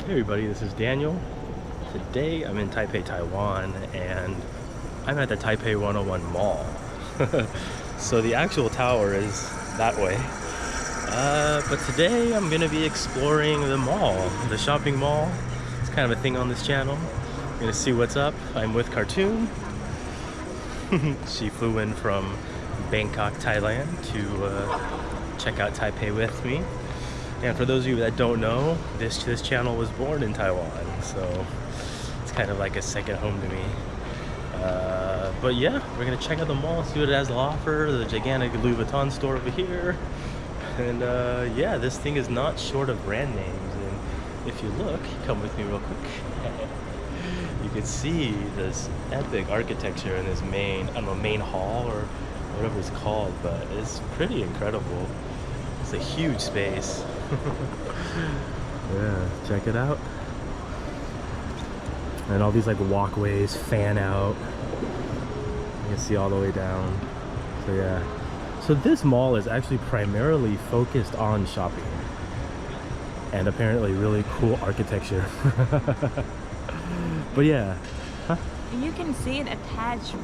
Hey everybody, this is Daniel. Today I'm in Taipei, Taiwan, and I'm at the Taipei 101 Mall. So the actual tower is that way. But today I'm gonna be exploring the mall, the shopping mall. It's kind of a thing on this channel. I'm gonna see what's up. I'm with Cartoon. She flew in from Bangkok, Thailand to check out Taipei with me. And for those of you that don't know, this channel was born in Taiwan, so it's kind of like a second home to me. But yeah, we're gonna check out the mall, see what it has to offer. The gigantic Louis Vuitton store over here. And yeah, this thing is not short of brand names. And if you look, come with me real quick. You can see this epic architecture in this main, I don't know, main hall or whatever it's called, but it's pretty incredible. It's a huge space. Yeah, check it out. And all these like walkways fan out. You can see all the way down. So yeah. So this mall is actually primarily focused on shopping. And apparently really cool architecture. But yeah. Huh? You can see it attached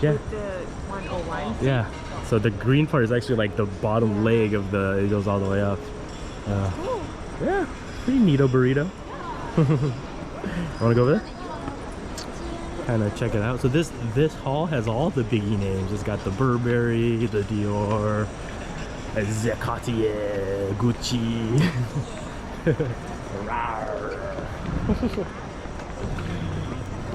with the 101. Yeah. So the green part is actually like the bottom leg of the, it goes all the way up. Yeah, pretty neato burrito. Wanna go over there? Kind of check it out. So this hall has all the biggie names. It's got the Burberry, the Dior, the Cartier, Gucci.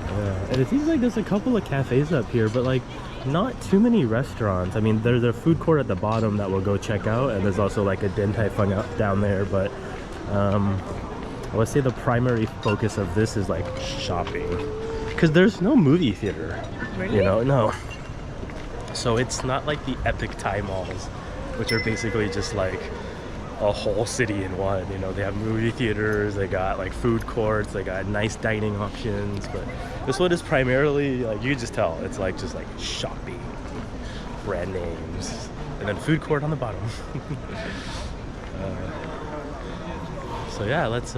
Yeah, and it seems like there's a couple of cafes up here, but like not too many restaurants. I mean, there's a food court at the bottom that we'll go check out, and there's also like a Din Tai Fung up down there, but I would say the primary focus of this is like shopping, because there's no movie theater. Really? You know, no. So it's not like the epic Thai malls, which are basically just like a whole city in one. You know, they have movie theaters, they got like food courts, they got nice dining options, but this one is primarily, like, you can just tell, it's like just like shopping, brand names, and then food court on the bottom. So yeah, let's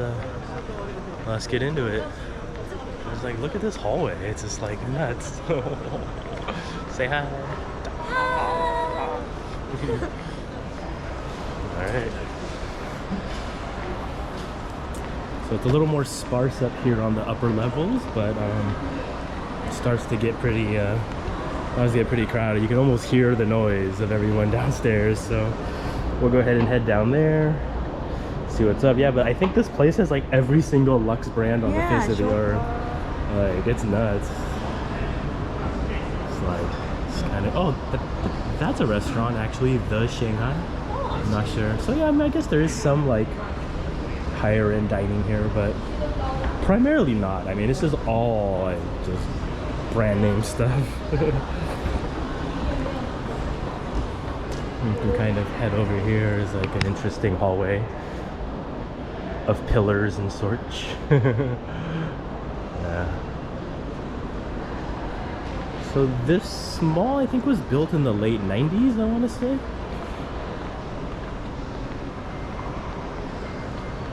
get into it. It's like, look at this hallway, it's just like nuts. Say hi. All right. So it's a little more sparse up here on the upper levels, but it starts to get pretty crowded. You can almost hear the noise of everyone downstairs. So we'll go ahead and head down there, see what's up. Yeah, but I think this place has like every single luxe brand on the face of the earth. Like, it's nuts. It's like, it's kind of, oh, that's a restaurant actually, the Shanghai. I'm not sure. So yeah, I mean, I guess there is some like higher end dining here, but primarily not. I mean, this is all like just brand name stuff. You can kind of head over here. Is like an interesting hallway of pillars and sorts. Yeah. So this mall, I think, was built in the late 90s, I want to say.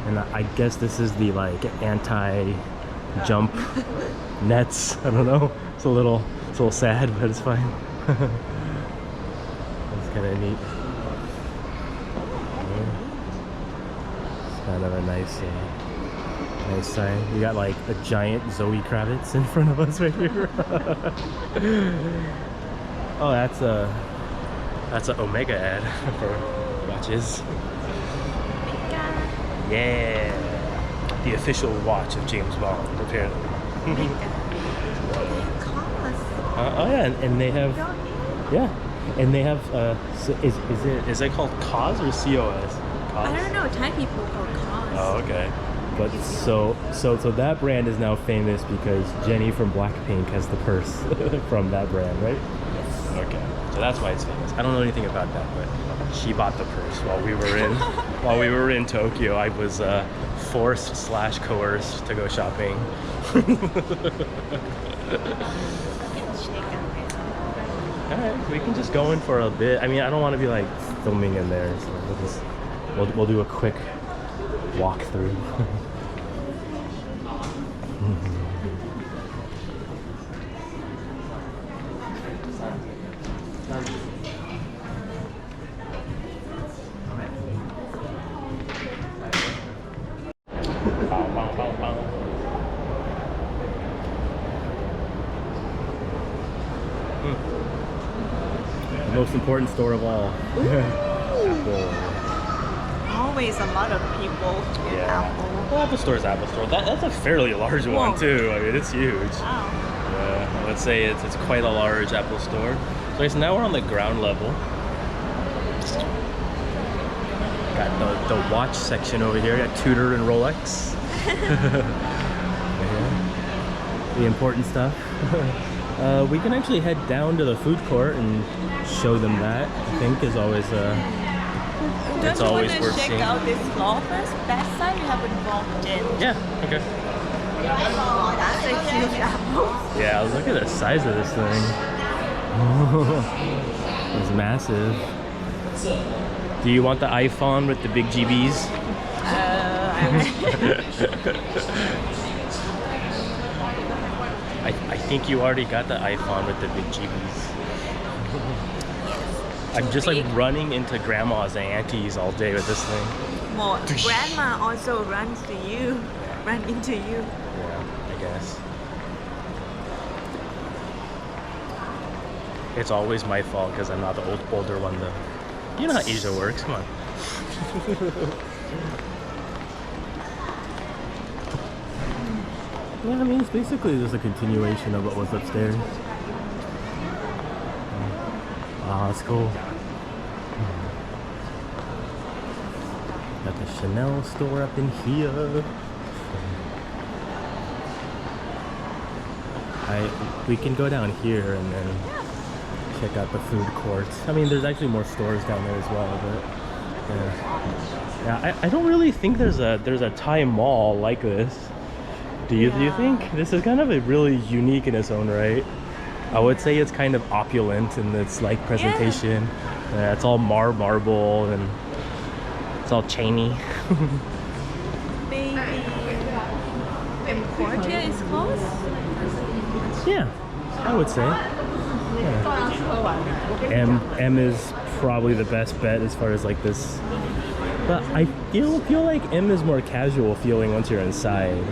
And I guess this is the like anti-jump nets. I don't know. It's a little sad, but it's fine. It's kind of neat. Yeah. It's kind of a nice sign. We got like a giant Zoe Kravitz in front of us right here. Oh, that's a Omega ad for watches. Yeah, the official watch of James Bond, apparently. Oh yeah, and they have, yeah, and they have. So is it called COS or COS? I don't know. Thai people call COS. Oh, okay. But so that brand is now famous because Jenny from Blackpink has the purse from that brand, right? Yes. Okay, so that's why it's famous. I don't know anything about that, but she bought the purse while we were in Tokyo. I was forced/coerced to go shopping. Alright, we can just go in for a bit. I mean, I don't want to be like filming in there, so we'll do a quick walk through. Bow, bow, bow, bow. The most important store of all. Apple. Always a lot of people in Apple. Well, Apple Store is Apple Store. That's a fairly large one too. I mean, it's huge. Wow. Yeah, let's say it's quite a large Apple Store. So guys, now we're on the ground level. Got the watch section over here. Got Tudor and Rolex. Yeah. The important stuff. We can actually head down to the food court and show them that. I think is always it's always worth seeing. Check out this floor first. That side we haven't walked in. Yeah. Okay. That's a huge apple. Yeah. Look at the size of this thing. It's massive. Do you want the iPhone with the big GBs? I think you already got the iPhone with the big GBs. I'm just like running into grandmas and aunties all day with this thing. More. Grandma also runs into you. Yeah, I guess. It's always my fault because I'm not the older one though. You know how Asia works, come on. Yeah, I mean, it's basically just a continuation of what was upstairs. Ah, that's cool. Got the Chanel store up in here. We can go down here and then check out the food courts. I mean, there's actually more stores down there as well, but yeah, I don't really think there's a Thai mall like this. Do you think? This is kind of a really unique in its own right. I would say it's kind of opulent in its like presentation. Yeah, it's all marble and it's all chainy. Maybe Emportia is close? Yeah, I would say. Yeah. M is probably the best bet as far as like this. But I feel like M is more casual feeling once you're inside.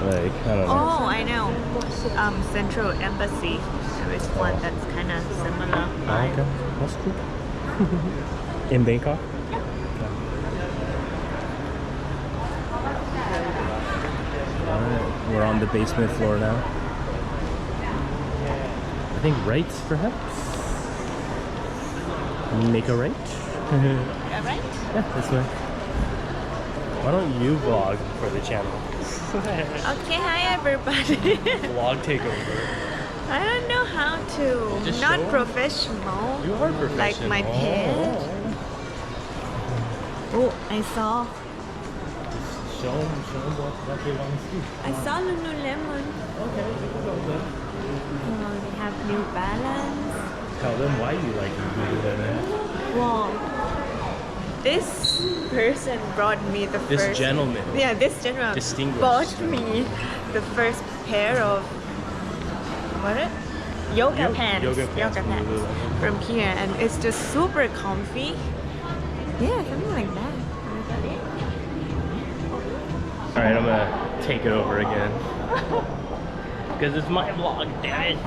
Like, I don't know. Oh, I know. Central Embassy. There is one that's kind of similar. Oh, okay. That's cool. In Bangkok? Yeah. Alright, we're on the basement floor now. I think right, perhaps? Make a right? Yeah, right? Yeah, this way. Why don't you vlog for the channel? Okay, hi everybody. Vlog takeover. I don't know how to. Just Not show 'em. professional. You are professional. Like my pet. Oh, I saw. Just show them what they want to see. I saw Lululemon. Okay, over. They have New Balance. Tell them why you like Lululemon. Wow. This person brought me the This first. gentleman. Yeah, this gentleman Distinguished. bought me the first pair of yoga pants. Yoga pants from Lululemon. From here, and it's just super comfy. Yeah, something like that. All right, I'm gonna take it over again. Because it's my vlog, damn it.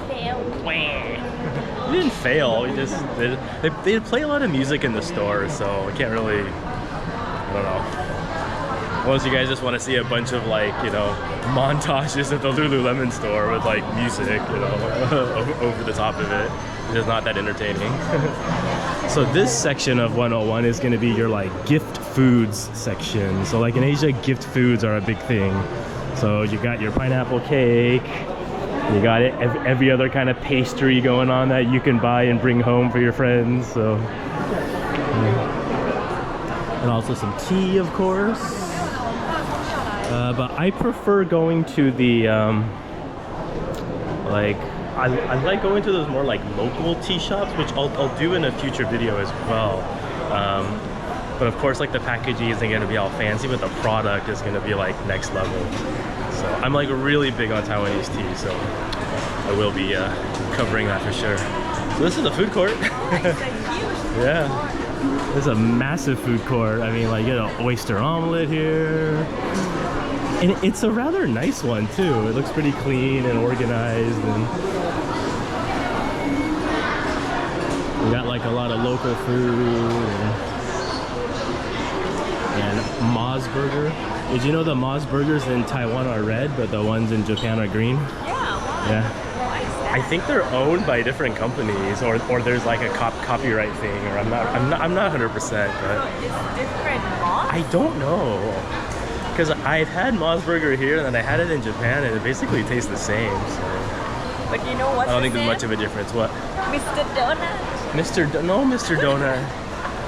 We didn't fail. We just they play a lot of music in the store, so I can't really. I don't know. Unless you guys just want to see a bunch of like, you know, montages at the Lululemon store with like music, you know, over the top of it. It's just not that entertaining. So this section of 101 is going to be your like gift foods section. So like in Asia, gift foods are a big thing. So you got your pineapple cake. You got it, every other kind of pastry going on that you can buy and bring home for your friends. So, and also some tea, of course. But I prefer going to the like I like going to those more like local tea shops, which I'll do in a future video as well. But of course, like the packaging isn't going to be all fancy, but the product is going to be like next level. So I'm like really big on Taiwanese tea, so I will be covering that for sure. So this is the food court. Yeah, this is a massive food court. I mean, like you get an oyster omelet here. And it's a rather nice one too. It looks pretty clean and organized, and we got like a lot of local food and Moz Burger. Did you know the Moz burgers in Taiwan are red, but the ones in Japan are green? Yeah, why? Yeah. Why is that? I think they're owned by different companies, or there's like a copyright thing, or I'm not 100%. But So it's different mods? I don't know, because I've had Moz Burger here and then I had it in Japan, and it basically tastes the same. So But you know what? I don't think there's much of a difference. What? Mr. Donut. No, Mr. Donut.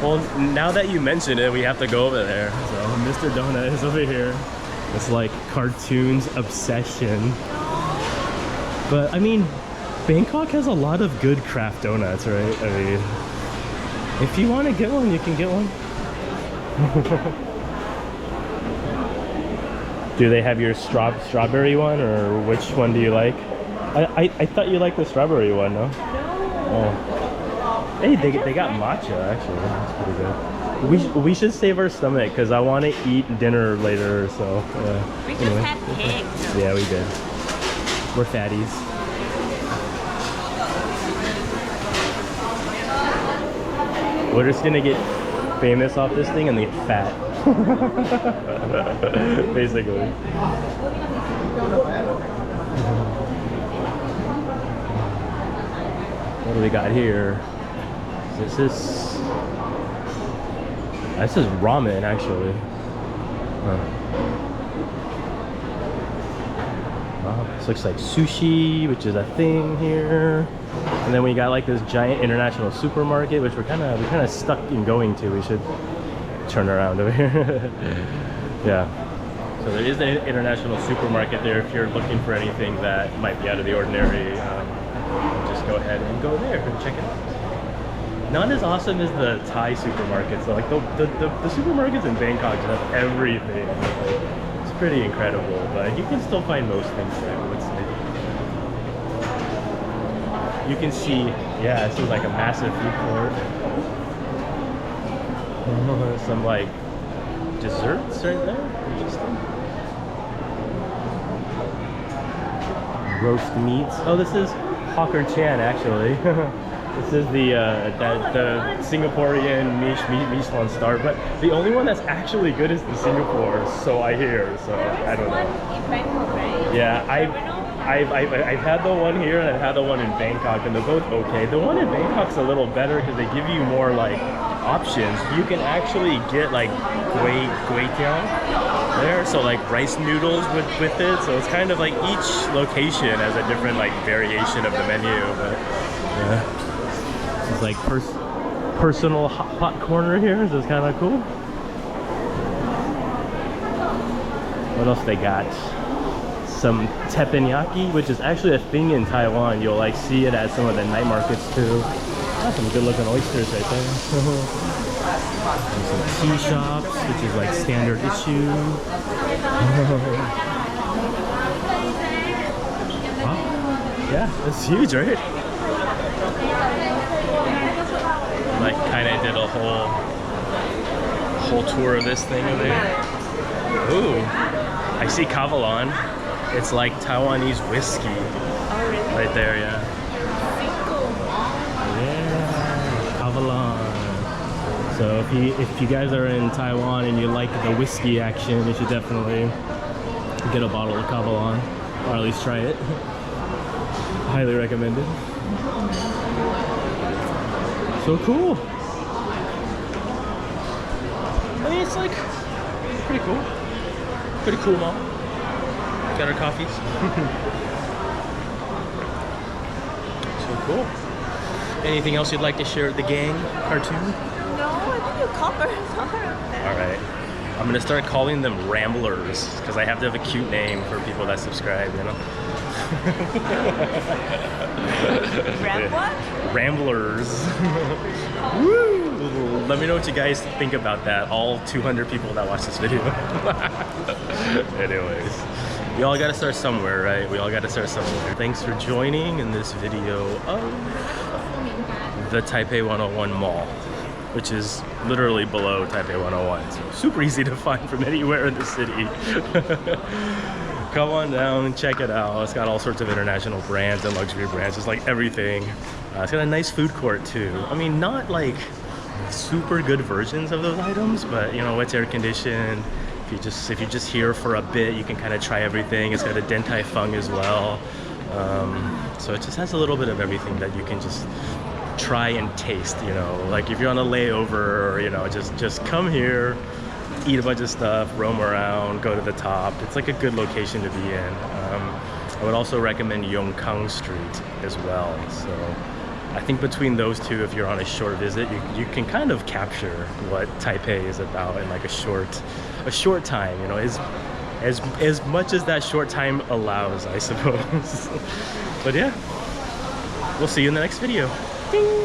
Well, now that you mention it, we have to go over there. So Mr. Donut is over here. It's like cartoons obsession. But I mean, Bangkok has a lot of good craft donuts, right? I mean, if you want to get one, you can get one. Do they have your strawberry one, or which one do you like? I thought you liked the strawberry one, no? Oh. Hey, they got matcha actually. That's pretty good. We should save our stomach because I want to eat dinner later. So yeah. We just had cake. Yeah, we did. We're fatties. We're just gonna get famous off this thing and get fat. Basically. What do we got here? This is ramen actually. Wow, this looks like sushi, which is a thing here. And then we got like this giant international supermarket, which we're kind of stuck in going to. We should turn around over here. Yeah. So there is an international supermarket there if you're looking for anything that might be out of the ordinary. Just go ahead and go there and check it out. Not as awesome as the Thai supermarkets. So like the supermarkets in Bangkok just have everything. Like, it's pretty incredible, but you can still find most things there, I would say. You can see, yeah, this is like a massive food court. Some like desserts right there. Interesting. Roast meats. Oh, this is Hawker Chan actually. This is the Singaporean Michelin star, but the only one that's actually good is the Singapore, so I hear. So I don't know. In Bangkok, right? Yeah, I've had the one here and I've had the one in Bangkok, and they're both okay. The one in Bangkok's a little better because they give you more like options. You can actually get like gui tiao there, so like rice noodles with it. So it's kind of like each location has a different like variation of the menu. But yeah, it's like personal hot corner here. So it's kind of cool. What else they got? Some teppanyaki, which is actually a thing in Taiwan. You'll like see it at some of the night markets too. That's some good looking oysters right there. And some tea shops, which is like standard issue. Wow. Yeah, it's huge, right? Like kind of did a whole tour of this thing over there. Ooh, I see Kavalon. It's like Taiwanese whiskey. Oh, really? Right there, yeah. Yeah, Kavalon. So if you guys are in Taiwan and you like the whiskey action, you should definitely get a bottle of Kavalon, or at least try it. Highly recommended. So cool. I mean, it's like pretty cool. Pretty cool mall. Got our coffees. So cool. Anything else you'd like to share with the gang? Cartoon? No, I think you covered some of them. Alright. I'm gonna start calling them Ramblers because I have to have a cute name for people that subscribe, you know? What? Ramblers. Woo! Let me know what you guys think about that. All 200 people that watch this video. Anyways. We all gotta start somewhere, right? We all gotta start somewhere. Thanks for joining in this video of the Taipei 101 Mall, which is literally below Taipei 101. So super easy to find from anywhere in the city. Come on down and check it out. It's got all sorts of international brands and luxury brands, just like everything. It's got a nice food court too. I mean, not like super good versions of those items, but you know, it's air conditioned. If you're just here for a bit, you can kind of try everything. It's got a Din Tai Fung as well. So it just has a little bit of everything that you can just try and taste, you know, like if you're on a layover, or you know, just come here, eat a bunch of stuff, roam around, go to the top. It's like a good location to be in. I would also recommend Yongkang Street as well. So I think between those two, if you're on a short visit, you can kind of capture what Taipei is about in like a short time, you know, as much as that short time allows, I suppose. But yeah, we'll see you in the next video. Ding!